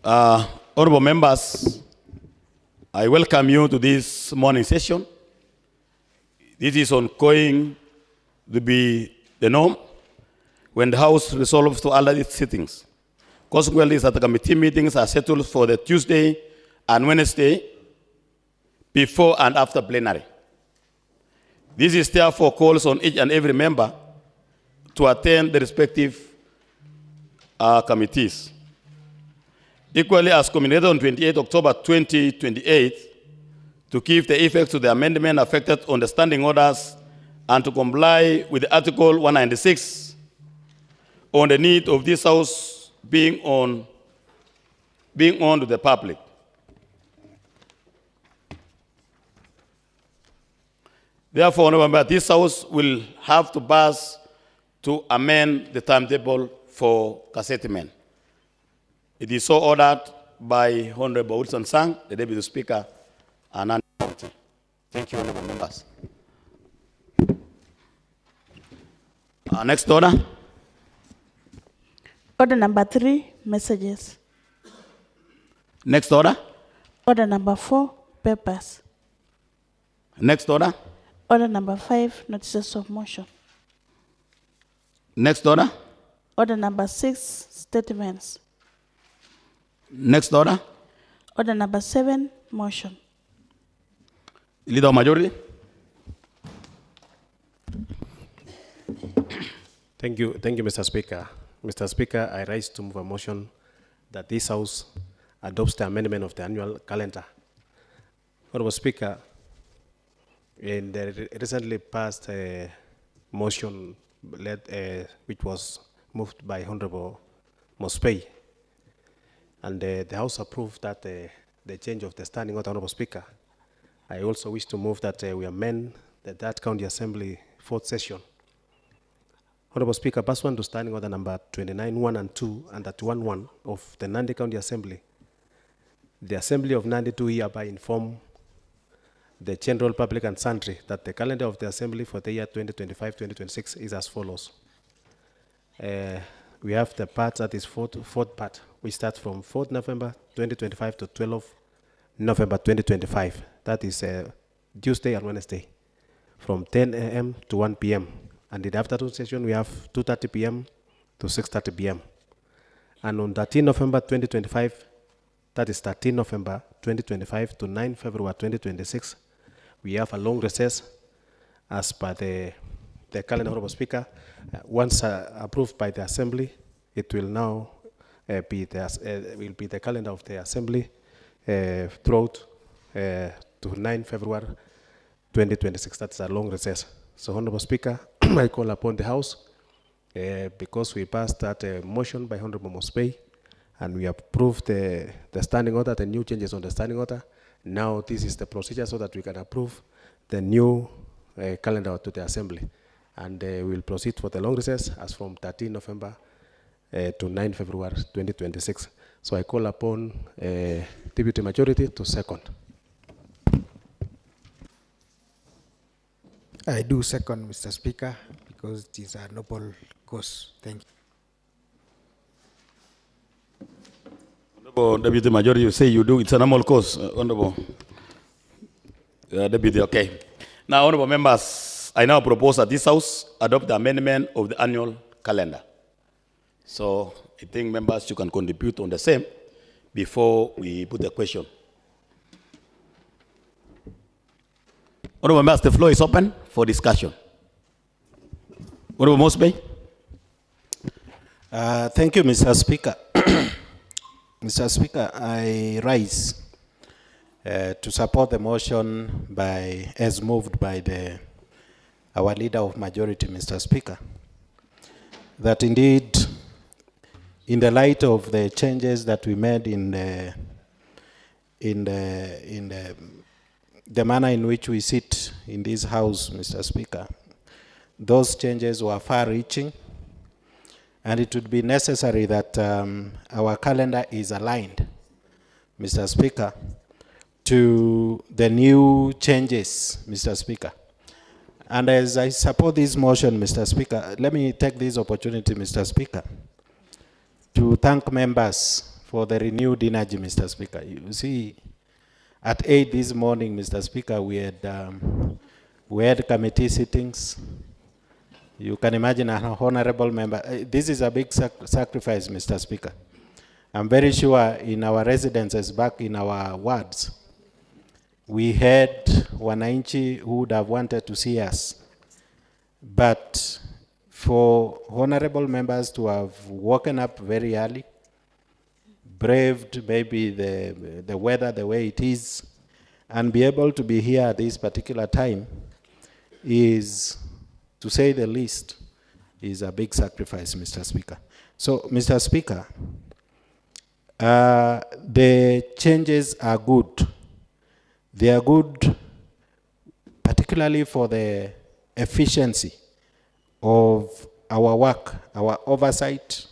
Honorable members, I welcome you to this morning session. This is ongoing to be the norm when the House resolves to alter its sittings. Consequently, the committee meetings are scheduled for the Tuesday and Wednesday before and after plenary. This is therefore calls on each and every member to attend the respective committees. Equally, as communicated on 28 October 2028, to give the effect to the amendment affected on the standing orders and to comply with Article 196 on the need of this House being on to the public. Therefore, November, this House will have to pass to amend the timetable for cassettlement. It is so ordered by Honorable Wilson Sang, the Deputy Speaker, and thank you, Honorable members. Next order. Order number 3, messages. Next order. Order number 4, papers. Next order. Order number 5, notices of motion. Next order. Order number 6, statements. Next order. Order number 7, motion. Leader of Majority. Thank you, Mr. Speaker. Mr. Speaker, I rise to move a motion that this House adopts the amendment of the annual calendar. Honorable Speaker, in the recently passed motion which was moved by Honorable Mospei, and the House approved that the change of the standing order, Honorable Speaker. I also wish to move that we amend that County Assembly 4th session. Honorable Speaker, pursuant to standing order number 29.1 and 2 and 31.1 of the Nandi County Assembly, the Assembly of Nandi do hereby inform the general public and sundry that the calendar of the Assembly for the year 2025-2026 is as follows. We have the part that is fourth part, which starts from 4th November 2025 to 12th November 2025. That is Tuesday and Wednesday, from 10 a.m. to 1 p.m. And in the afternoon session, we have 2:30 p.m. to 6:30 p.m. And on 13 November 2025, that is 13 November 2025 to 9 February 2026, we have a long recess as per the calendar, Honorable Speaker. Once approved by the Assembly, it will now be the calendar of the Assembly throughout to 9 February 2026. That's a long recess. So, Honorable Speaker, I call upon the House, because we passed that motion by Honorable Mospei, and we approved the standing order, the new changes on the standing order. Now this is the procedure so that we can approve the new calendar to the Assembly. And we'll proceed for the long recess as from 13 November to 9 February 2026. So I call upon Deputy Majority to second. I do second, Mr. Speaker, because it is a noble cause. Thank you. Honorable Deputy Majority, you say you do, it's a normal cause, Honorable Deputy, okay. Now, Honorable members, I now propose that this House adopt the amendment of the annual calendar. So I think members, you can contribute on the same before we put the question. Honorable members, the floor is open for discussion. Honorable Mospei. Thank you, Mr. Speaker. Mr. Speaker, I rise to support the motion as moved by our Leader of Majority, Mr. Speaker, that indeed, in the light of the changes that we made in the manner in which we sit in this House, Mr. Speaker, those changes were far-reaching, and it would be necessary that our calendar is aligned, Mr. Speaker, to the new changes, Mr. Speaker. And as I support this motion, Mr. Speaker, let me take this opportunity, Mr. Speaker, to thank members for the renewed energy, Mr. Speaker. You see, at 8 this morning, Mr. Speaker, we had committee sittings. You can imagine an honorable member. This is a big sacrifice, Mr. Speaker. I'm very sure in our residences back in our wards, we had wananchi who would have wanted to see us. But for honorable members to have woken up very early, braved maybe the weather the way it is, and be able to be here at this particular time is, to say the least, is a big sacrifice, Mr. Speaker. So, Mr. Speaker, the changes are good. They are good particularly for the efficiency of our work, our oversight,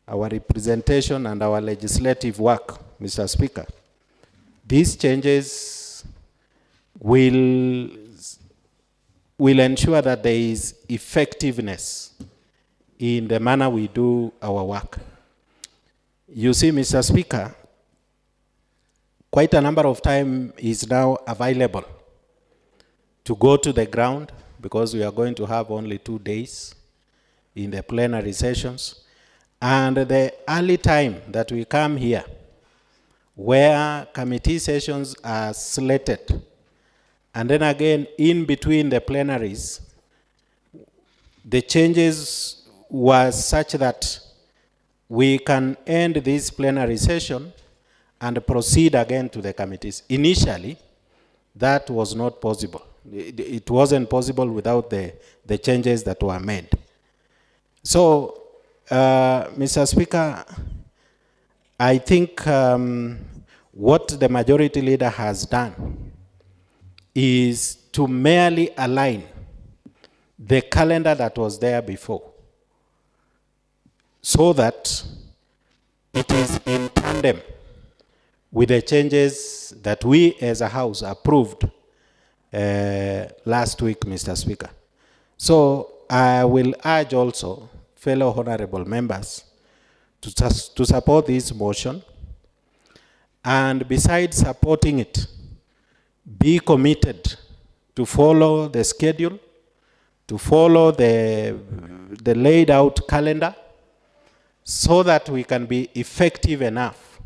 our representation, and our legislative work, Mr. Speaker. These changes will ensure that there is effectiveness in the manner we do our work. You see, Mr. Speaker, quite a number of time is now available to go to the ground, because we are going to have only 2 days in the plenary sessions. And the early time that we come here, where committee sessions are slated, and then again, in between the plenaries, the changes were such that we can end this plenary session and proceed again to the committees. Initially, that was not possible. It wasn't possible without the changes that were made. So, Mr. Speaker, I think what the majority leader has done is to merely align the calendar that was there before, so that it is in tandem with the changes that we as a House approved last week, Mr. Speaker. So I will urge also fellow honorable members to support this motion, and besides supporting it, be committed to follow the schedule, to follow the laid out calendar, so that we can be effective enough.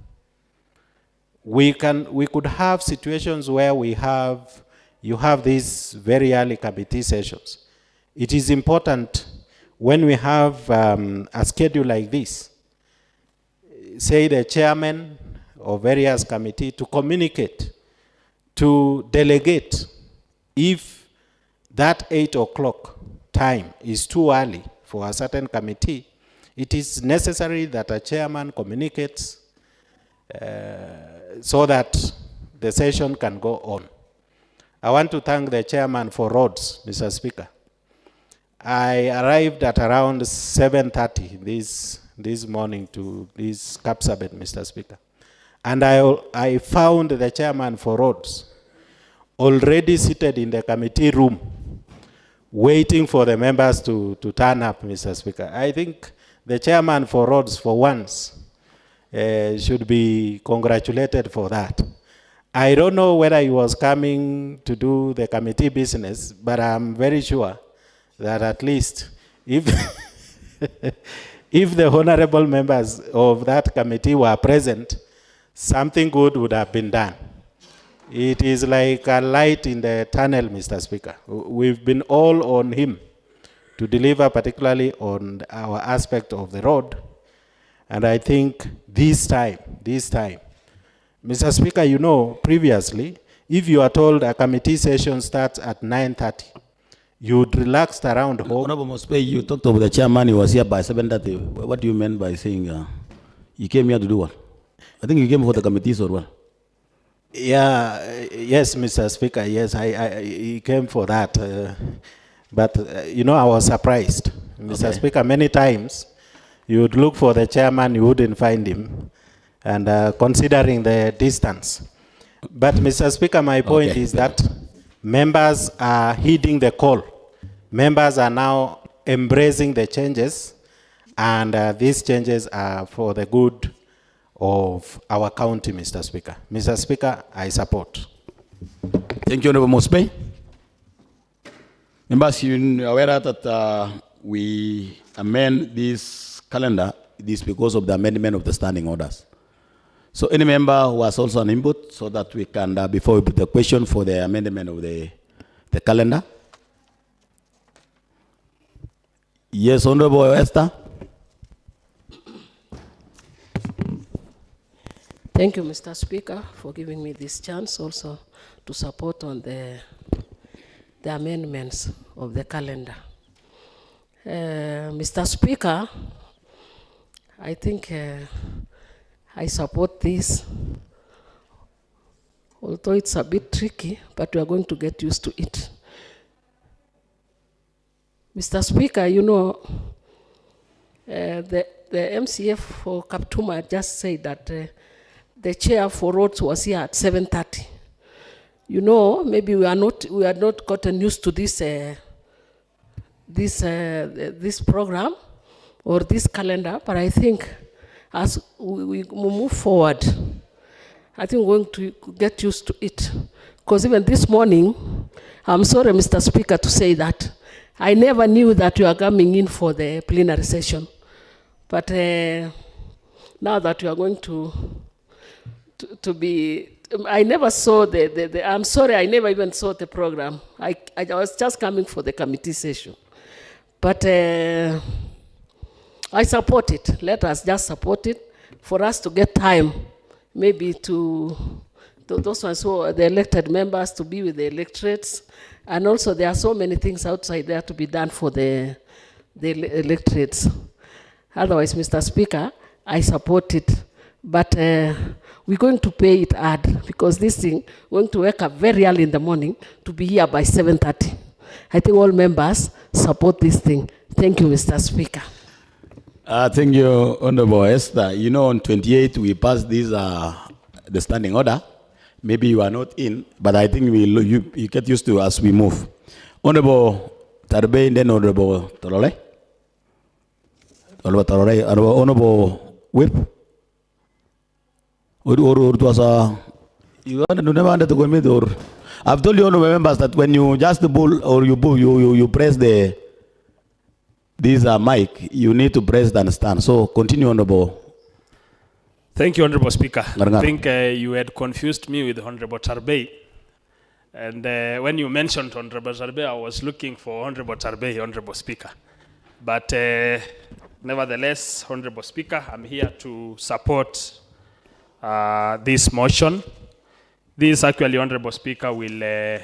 We could have situations where you have these very early committee sessions. It is important when we have a schedule like this, say the chairman of various committee, to communicate, to delegate. If that 8 o'clock time is too early for a certain committee, it is necessary that a chairman communicates so that the session can go on. I want to thank the chairman for roads, Mr. Speaker. I arrived at around 7:30 this morning to this Kapsabet, Mr. Speaker. And I found the chairman for roads already seated in the committee room, waiting for the members to turn up, Mr. Speaker. I think the chairman for roads, for once, should be congratulated for that. I don't know whether he was coming to do the committee business, but I'm very sure that at least if if the honorable members of that committee were present, something good would have been done. It is like a light in the tunnel, Mr. Speaker. We've been all on him to deliver, particularly on our aspect of the road. And I think this time, Mr. Speaker, you know, previously, if you are told a committee session starts at 9:30, you would relax around home. Honorable Mospe, you talked about the chairman, he was here by 7:30. What do you mean by saying he came here to do what? I think he came for the committees or what? Yeah, yes, Mr. Speaker, yes, he came for that. But, you know, I was surprised. Mr. Speaker, many times you would look for the chairman, you wouldn't find him, and considering the distance. But, Mr. Speaker, my point is that members are heeding the call. Members are now embracing the changes, and these changes are for the good of our county, Mr. Speaker. Mr. Speaker, I support. Thank you, Honorable Mosbe. Members, you are aware that we amend this calendar. This because of the amendment of the standing orders. So any member who has also an input, so that we can, before we put the question for the amendment of the calendar. Yes, Honorable Esther. Thank you, Mr. Speaker, for giving me this chance also to support on the amendments of the calendar. Mr. Speaker, I think I support this, although it's a bit tricky, but we are going to get used to it. Mr. Speaker, you know, the MCF for Kaptuma just said that the chair for roads was here at 7:30. You know, maybe we are not gotten used to this this program or this calendar, but I think as we move forward, I think we're going to get used to it. Because even this morning, I'm sorry, Mr. Speaker, to say that I never knew that you are coming in for the plenary session. But now that you are going to be, I never saw I'm sorry, I never even saw the program. I was just coming for the committee session. But I support it. Let us just support it for us to get time, maybe to those ones who are the elected members to be with the electorates. And also there are so many things outside there to be done for the electorates. Otherwise, Mr. Speaker, I support it. But we're going to pay it hard because this thing, we're going to wake up very early in the morning to be here by 7:30. I think all members support this thing. Thank you, Mr. Speaker. Thank you, Honorable Esther. You know, on 28, we passed this, the standing order. Maybe you are not in, but I think you get used to as we move. Honorable Tarbe, then Honorable Torole. Honorable Whip. You never wanted to go mid, or I've told you, honorable members, that when you just bull or you press this mic, you need to press and stand. So continue, Honorable. Thank you, Honorable Speaker. I think you had confused me with Honorable Tarbey. And when you mentioned Honorable Tarbey, I was looking for Honorable Tarbey, Honorable Speaker. But nevertheless, Honorable Speaker, I'm here to support this motion. This actually, Honorable Speaker, will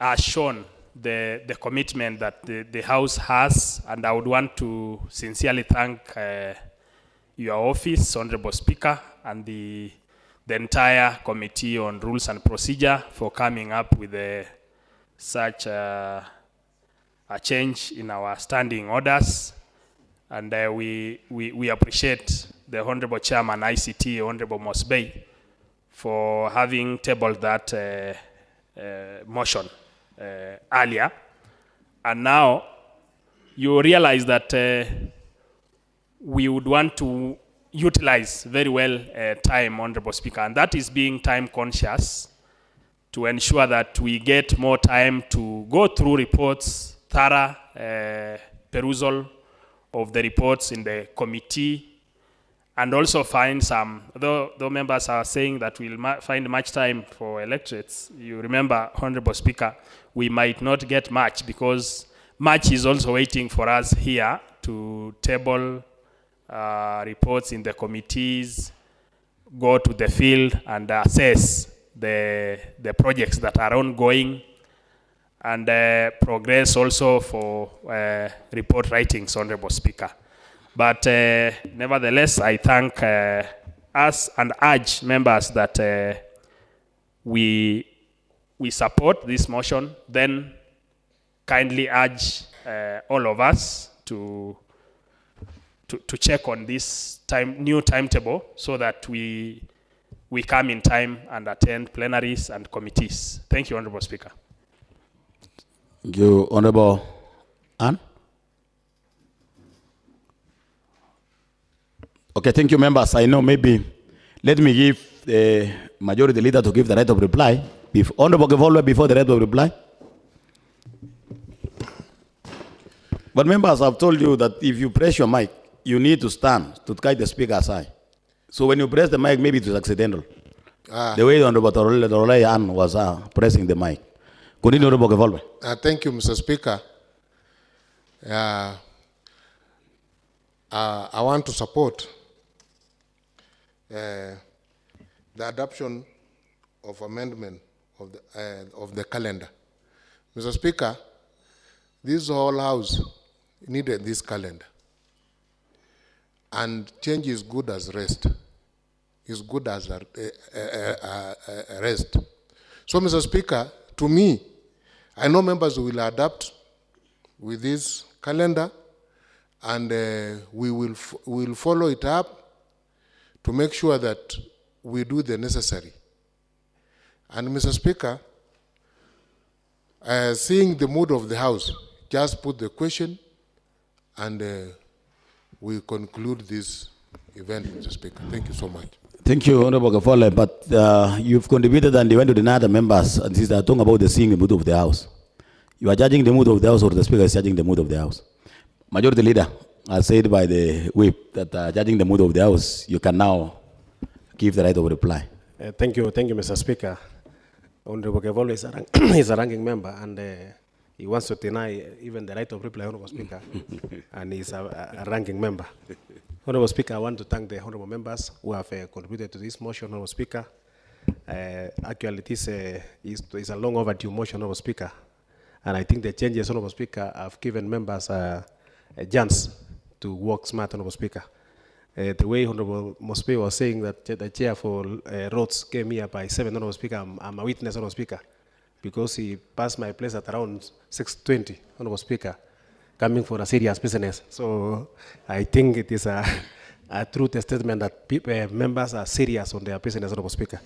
has shown the commitment that the House has, and I would want to sincerely thank your office, Honorable Speaker, and the entire Committee on Rules and Procedure for coming up with such a change in our standing orders. And we appreciate the Honorable Chairman ICT, Honorable Mosbe, for having tabled that motion earlier. And now you realize that we would want to utilize very well time, Honorable Speaker, and that is being time conscious to ensure that we get more time to go through reports, thorough perusal of the reports in the committee, and also find some, though members are saying that we'll find much time for electorates, you remember, Honorable Speaker, we might not get much because much is also waiting for us here to table reports in the committees, go to the field and assess the projects that are ongoing, and progress also for report writings, Honorable Speaker. But nevertheless, I thank us and urge members that we support this motion, then kindly urge all of us to check on this new timetable so that we come in time and attend plenaries and committees. Thank you, Honorable Speaker. Thank you, Honorable Ann. Okay, thank you, members. I know maybe, let me give the majority leader to give the right of reply. Honorable Gevolwe, before the right of reply. But members, I've told you that if you press your mic, you need to stand to guide the speaker aside. So when you press the mic, maybe it was accidental. The way Honorable Torolei Ann was pressing the mic. Continue, Honorable Gevolwe. Thank you, Mr. Speaker. I want to support the adoption of amendment of the calendar. Mr. Speaker, this whole house needed this calendar. And change is good as rest. Is good as a rest. So, Mr. Speaker, to me, I know members will adapt with this calendar, and we will follow it up to make sure that we do the necessary. And Mr. Speaker, seeing the mood of the House, just put the question and we conclude this event, Mr. Speaker. Thank you so much. Thank you, Honorable Gevolwe, but you've contributed and you went to the other members and this is talking about the seeing the mood of the House. You are judging the mood of the House or the Speaker is judging the mood of the House? Majority Leader, as said by the whip, that judging the mood of the House, you can now give the right of reply. Thank you, Mr. Speaker. Honorable Gevolwe is a ranking member, and he wants to deny even the right of reply, Honorable Speaker, and he's a ranking member. Honorable Speaker, I want to thank the honorable members who have contributed to this motion, Honorable Speaker. Actually, this is a long overdue motion, Honorable Speaker, and I think the changes, Honorable Speaker, have given members a chance to work smart, Honorable Speaker. The way Honorable Mospe was saying that the chair for roads came here by 7, Honorable Speaker, I'm a witness, Honorable Speaker, because he passed my place at around 6:20, Honorable Speaker, coming for a serious business. So I think it is a true statement that members are serious on their business, Honorable Speaker.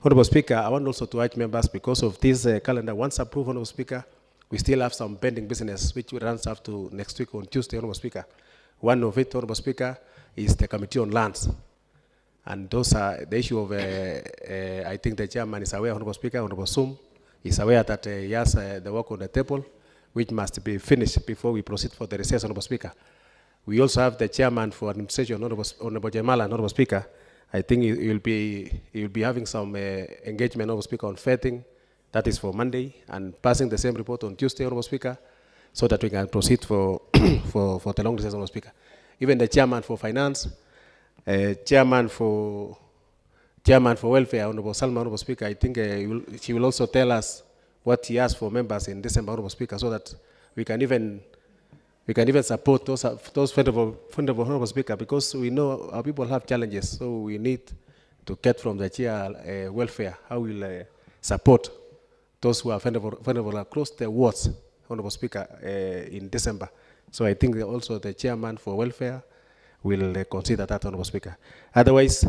Honorable Speaker, I want also to urge members, because of this calendar, once approved, Honorable Speaker, we still have some pending business which will run up to next week on Tuesday, Honorable Speaker. One of it, Honorable Speaker, is the Committee on Lands. And those are the issue of, I think the chairman is aware, Honorable Speaker, Honorable Sum is aware that he has the work on the table, which must be finished before we proceed for the recess, Honorable Speaker. We also have the chairman for administration, Honorable Jamala, Honorable Speaker. I think he will be having some engagement, Honorable Speaker, on vetting. That is for Monday, and passing the same report on Tuesday, Honorable Speaker, so that we can proceed for the long recess, Honorable Speaker. Even the chairman for finance, chairman for welfare, Honorable Salma, Honorable Speaker, I think she will also tell us what he has for members in December, Honorable Speaker, so that we can even support those fundable, Honorable Speaker, because we know our people have challenges, so we need to get from the chair welfare how we'll support those who are vulnerable across the wards, Honorable Speaker, in December. So I think also the chairman for welfare will consider that, Honorable Speaker. Otherwise,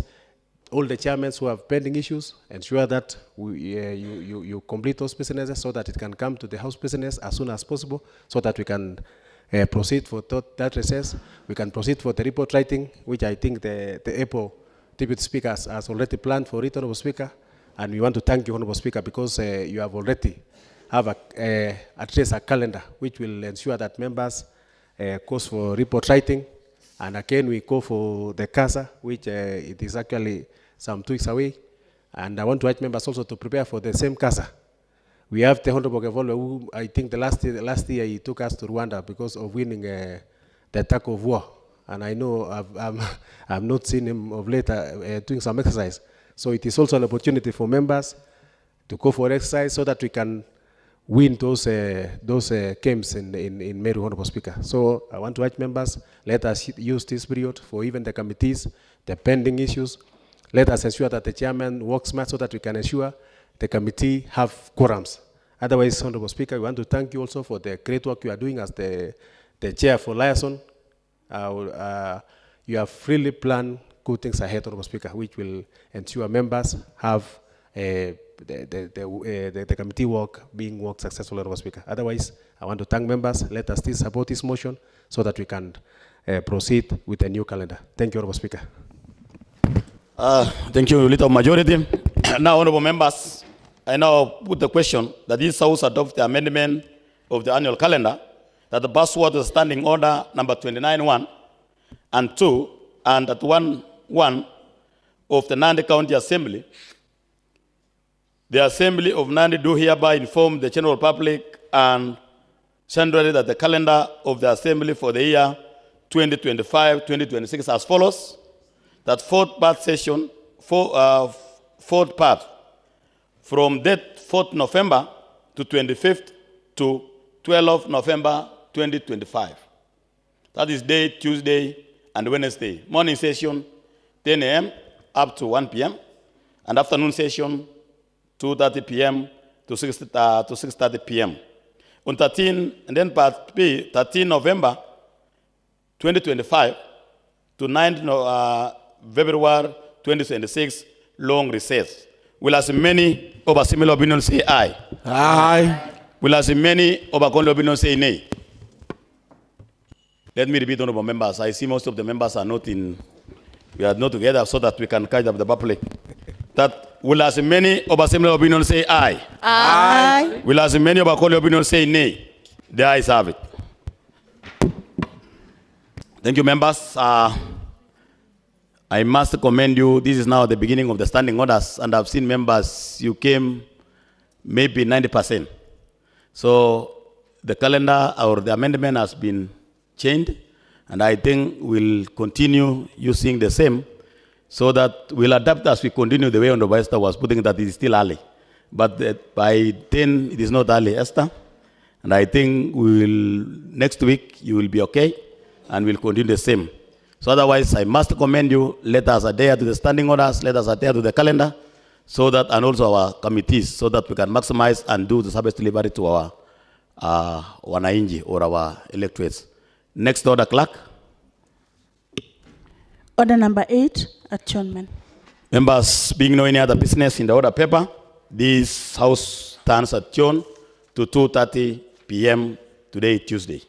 all the chairmen who have pending issues, ensure that you complete those businesses so that it can come to the House business as soon as possible, so that we can proceed for that recess. We can proceed for the report writing, which I think the APO Deputy Speaker has already planned for it, Honorable Speaker. And we want to thank you, Honorable Speaker, because you have already addressed a calendar which will ensure that members go for report writing. And again, we go for the CASA, which it is actually some 2 weeks away. And I want to urge members also to prepare for the same CASA. We have the Honorable Gevolwe, who I think the last year he took us to Rwanda because of winning the tug of war. And I know I've not seen him of late doing some exercise. So it is also an opportunity for members to go for exercise so that we can win those games in Meru, Honorable Speaker. So I want to urge members, let us use this period for even the committees, the pending issues. Let us ensure that the chairman works smart so that we can ensure the committee have quorums. Otherwise, Honorable Speaker, we want to thank you also for the great work you are doing as the chair for Liaison. You have really planned good things ahead, Honorable Speaker, which will ensure members have the committee work being worked successfully, Honorable Speaker. Otherwise, I want to thank members. Let us still support this motion so that we can proceed with a new calendar. Thank you, Honorable Speaker. Thank you, Leader of Majority. Now, honorable members, I now put the question that this House adopt the amendment of the annual calendar that the password of standing order number 29-1 and 2 and at 1-1 of the Nandi County Assembly. The Assembly of Nandi do hereby inform the general public and sundry that the calendar of the Assembly for the year 2025-2026 as follows. That fourth part session, fourth part, from date 4th November to 25th to 12th November 2025. That is day, Tuesday, and Wednesday. Morning session, 10 a.m. up to 1 p.m. And afternoon session, 2:30 p.m. to 6:30 p.m. On 13, and then part B, 13 November 2025 to 9 February 2026, long recess. Will as many of a similar opinion say aye? Aye. Will as many of a contrary opinion say nay? Let me repeat, honorable members. I see most of the members are not in, we are not together so that we can catch up the public. That will as many of a similar opinion say aye? Aye. Will as many of a contrary opinion say nay? The ayes have it. Thank you, members. I must commend you. This is now the beginning of the standing orders, and I've seen members, you came maybe 90%. So the calendar or the amendment has been changed, and I think we'll continue using the same so that we'll adapt as we continue the way Honorable Esther was putting it, that it is still early. But by 10, it is not early, Esther. And I think next week you will be okay, and we'll continue the same. So otherwise, I must commend you. Let us adhere to the standing orders. Let us adhere to the calendar, so that, and also our committees, so that we can maximize and do the service delivery to our wananchi or our electorates. Next order, clerk. Order number 8, adjournment. Members, being no any other business in the order paper, this House stands adjourned to 2:30 p.m. today, Tuesday.